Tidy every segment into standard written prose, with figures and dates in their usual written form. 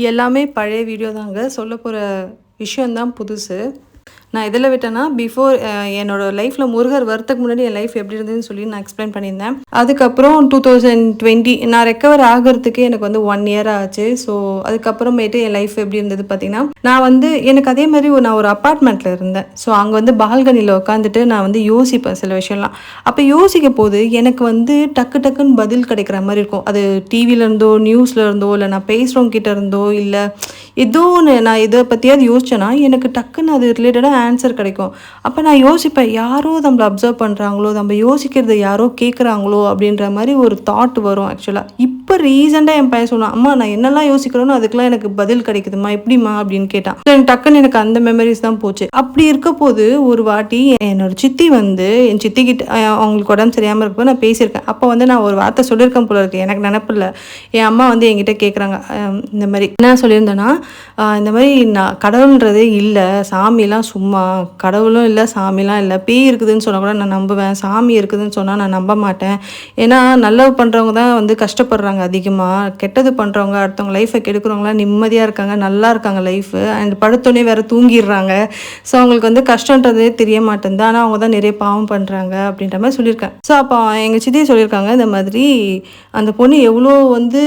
எல்லாமே பழைய வீடியோ தாங்க. சொல்லப் போற விஷயம் தான் புதுசு. நான் எதில விட்டேன்னா, பிஃபோர் என்னோட லைஃப்ல முருகர் வரத்துக்கு முன்னாடி என் லைஃப் எப்படி இருந்ததுன்னு சொல்லி நான் எக்ஸ்பிளைன் பண்ணியிருந்தேன். அதுக்கப்புறம் 2020 நான் ரெக்கவர் ஆகுறதுக்கே எனக்கு வந்து 1 இயர் ஆச்சு. ஸோ அதுக்கப்புறமேட்டு என் லைஃப் எப்படி இருந்தது பார்த்தீங்கன்னா, நான் வந்து எனக்கு அதே மாரி நான் ஒரு அப்பார்ட்மெண்ட்ல இருந்தேன். ஸோ அங்க வந்து பால்கனில உட்காந்துட்டு நான் வந்து யோசிப்பேன் சில விஷயம்லாம். அப்ப யோசிக்கும்போது எனக்கு வந்து டக்கு டக்குன்னு பதில் கிடைக்கிற மாரி இருக்கும். அது டிவில இருந்தோ, நியூஸ்ல இருந்தோ, இல்ல நான் பேசுறவங்க கிட்ட இருந்தோ, இல்ல ஏதோ ஒண்ணு நான் இத பத்தியாவது யோசிச்சேன்னா, எனக்கு டக்குன்னு அது ரிலேட்டடா ஆன்சர் கிடைக்கும். அப்ப நான் யோசிப்பேன், யாரோ நம்மள அப்சர்வ் பண்றாங்களோ, நம்ம யோசிக்கிறத யாரோ கேட்குறாங்களோ அப்படின்ற மாரி ஒரு தாட் வரும் ஆக்சுவலா. இப்ப ரீசென்ட்டா என் பையன் சொன்னான், "அம்மா நான் என்னலாம் யோசிக்கிறேனோ அதுக்கெல்லாம் எனக்கு பதில் கிடைக்குதும்மா, எப்படிம்மா?" அப்படின்னு கேட்டான். எனக்கு டக்குன்னு எனக்கு அந்த மெமரீஸ் தான் போச்சு. அப்படி இருக்கப்போது ஒரு வாட்டி என்னோட சித்தி வந்து என் சித்திகிட்ட அவங்களுக்கு உடம்பு சரியாம இருக்கப்போ நான் பேசியிருக்கேன். அப்போ வந்து நான் ஒரு வார்த்தை சொல்லியிருக்கேன் போல இருக்கு. எனக்கு நெனப்பில்ல. என் அம்மா வந்து என்கிட்ட கேட்குறாங்க. இந்த மாரி என்ன சொல்லியிருந்தேன்னா, இந்த மாரி நான் கடவுள்ன்றதே இல்ல. சாமிலாம் சும்மா. கடவுளும் இல்ல, சாமிலாம் இல்ல. பேய் இருக்குதுன்னு சொன்னா கூட நான் நம்புவேன். சாமி இருக்குதுன்னு சொன்னா நான் நம்ப மாட்டேன். ஏன்னா, நல்லது பண்றவங்க தான் வந்து கஷ்டப்படுறாங்க அதிகமா. கெட்டது பண்றவங்க, அடுத்தவங்க லைஃப கெடுக்கிறவங்கலாம் நிம்மதியா இருக்காங்க. நல்லா இருக்காங்க லைஃபு. அண்ட் படுத்தோனே வேற தூங்கிர்றாங்க. ஸோ, அவங்களுக்கு வந்து கஷ்டன்றதே தெரிய மாட்டேன்து. ஆனா, அவங்க தான் நெறைய பாவம் பண்றாங்க அப்படின்ற மாரி சொல்லியிருக்கேன். ஸோ, அப்போ எங்க சித்தி சொல்லியிருக்காங்க, இந்த மாதிரி அந்த பொண்ணு எவ்வளோ வந்து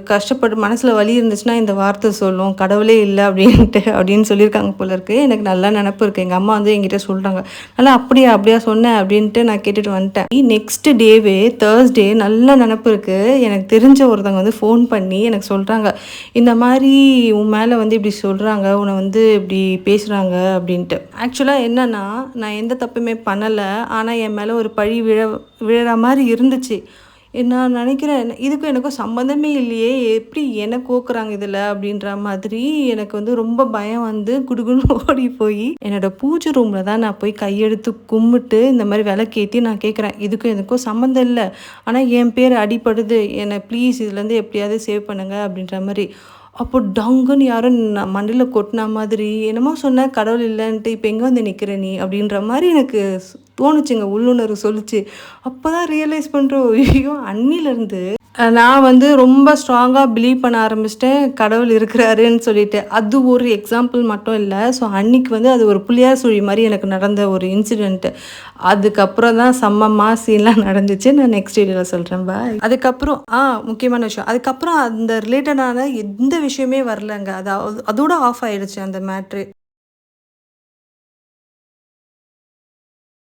கஷ்டப்பட்டு மனசுல வலி இருந்துச்சுன்னா இந்த வார்த்தை சொல்லும். கடவுளே இல்ல அப்படின்ட்டு அப்படின்னு சொல்லியிருக்காங்க போல இருக்கு. எனக்கு நல்லா நெனப்பு இருக்கு. எங்க அம்மா வந்து என்கிட்ட சொல்றாங்க. நல்லா அப்படியா அப்படியா சொன்னேன் அப்படின்ட்டு நான் கேட்டுட்டு வந்துட்டேன். நெக்ஸ்ட் டேவே தேர்ஸ்டே நல்ல நெனப்பு இருக்கு. எனக்கு தெரிஞ்ச ஒருத்தவங்க வந்து ஃபோன் பண்ணி எனக்கு சொல்றாங்க. இந்த மாரி உன் மேல வந்து இப்படி சொல்றாங்க. உன்ன வந்து இப்படி பேசுறாங்க அப்படின்ட்டு. ஆக்சுவலா என்னன்னா, நான் எந்த தப்புமே பண்ணல. ஆனா என் மேல ஒரு பழி விழற மாரி இருந்துச்சு. நான் நினைக்கிறேன், இதுக்கும் எனக்கும் சம்மந்தமே இல்லையே! எப்படி என்ன கோக்குறாங்க இதில அப்படின்ற மாதிரி எனக்கு வந்து ரொம்ப பயம் வந்து குடுகுடுன்னு ஓடி போயி, என்னோட பூஜை ரூம்ல தான் நான் போய் கையெடுத்து கும்பிட்டு, இந்த மாரி விளக்கேத்தி நான் கேட்குறேன். இதுக்கும் எனக்கும் சம்மந்தம் இல்ல. ஆனா என் பேர் அடிபடுது. என்ன ப்ளீஸ் இதுலேருந்து எப்படியாவது சேவ் பண்ணுங்க அப்படின்ற மாரி. அப்போ டங்குன்னு யாரோ மண்டையில கொட்டுன மாதிரி, என்னமோ சொன்ன கடவுள் இல்லன்ட்டு, இப்ப எங்க வந்து நிக்கிற நீ? அப்படின்ற மாரி எனக்கு தோணுச்சுங்க. உள்ளுணர்வு சொல்லுச்சு. அப்பதான் ரியலைஸ் பண்றோம். ஐயோ! அன்னிலருந்து நான் வந்து ரொம்ப ஸ்ட்ராங்கா பிலீவ் பண்ண ஆரம்பிச்சுட்டேன். கடவுள் இருக்கிறாருன்னு சொல்லிட்டு. அது ஒரு எக்ஸாம்பிள் மட்டும் இல்ல. ஸோ அன்னைக்கு வந்து அது ஒரு புள்ளியார் சுழி மாரி எனக்கு நடந்த ஒரு இன்சிடென்ட். அதுக்கப்புறம் தான் செம்ம மாஸ் சீன்லாம் நடந்துச்சு. நான் நெக்ஸ்ட் வீடியோல சொல்றேன். பாய். அதுக்கப்புறம் முக்கியமான விஷயம். அதுக்கப்புறம் அந்த ரிலேட்டடான எந்த விஷயமே வரலங்க. அதோட ஆஃப் ஆயிடுச்சு அந்த மேட்ரு.